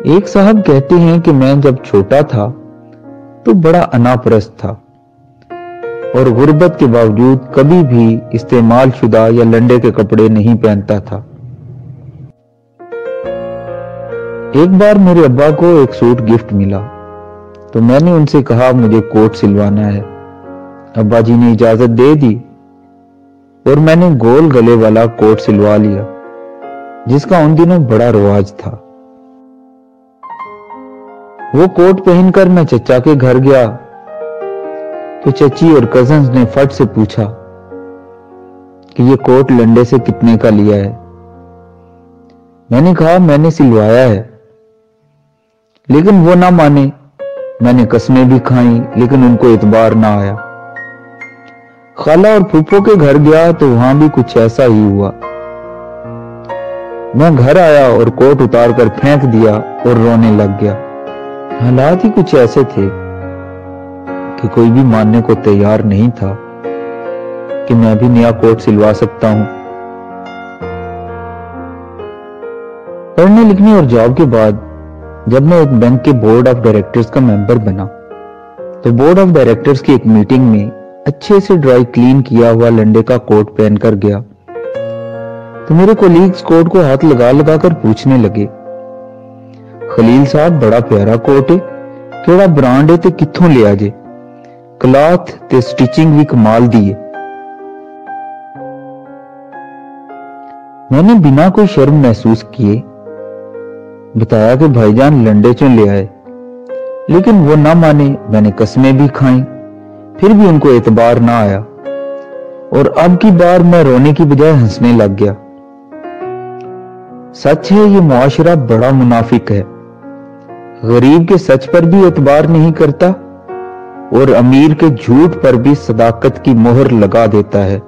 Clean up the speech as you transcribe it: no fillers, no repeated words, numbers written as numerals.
ایک साहब कहते हैं कि मैं जब छोटा था तो बड़ा अनापरस्त था और गुर्बत के बावजूद कभी भी इस्तेमाल शुदा या लंडे के कपड़े नहीं पहनता था। एक बार मेरे अब्बा को एक सूट गिफ्ट मिला तो मैंने उनसे कहा मुझे कोट सिलवाना है। अब्बा जी ने इजाजत दे दी और मैंने गोल गले वाला कोट सिलवा लिया जिसका उन दिनों बड़ा रिवाज था। वो कोट पहनकर मैं चचा के घर गया तो चची और कजन्स ने फट से पूछा कि ये कोट लंडे से कितने का लिया है। मैंने कहा मैंने सिलवाया है, लेकिन वो ना माने। मैंने कस्में भी खाई लेकिन उनको इतबार ना आया। खाला और फूफो के घर गया तो वहां भी कुछ ऐसा ही हुआ। मैं घर आया और कोट उतार कर फेंक दिया और रोने लग गया। हालात ही कुछ ऐसे थे कि कोई भी मानने को तैयार नहीं था कि मैं भी नया कोट सिलवा सकता हूं। पढ़ने लिखने और जॉब के बाद जब मैं एक बैंक के बोर्ड ऑफ डायरेक्टर्स का मेंबर बना तो बोर्ड ऑफ डायरेक्टर्स की एक मीटिंग में अच्छे से ड्राई क्लीन किया हुआ लंडे का कोट पहनकर गया तो मेरे कोलीग्स कोट को हाथ लगा लगा कर पूछने लगे, खलील साहब बड़ा प्यारा कोट है, केड़ा ब्रांड है ते कित्थों लिया जे, क्लॉथ ते स्टिचिंग भी कमाल दी है। मैंने बिना कोई शर्म महसूस किए बताया कि भाईजान लंडे चों ले आए, लेकिन वो ना माने। मैंने कस्में भी खाई फिर भी उनको एतबार ना आया और अब की बार मैं रोने की बजाय हंसने लग गया। सच है ये मुआशरा बड़ा मुनाफिक है, गरीब के सच पर भी एतबार नहीं करता और अमीर के झूठ पर भी सदाकत की मोहर लगा देता है।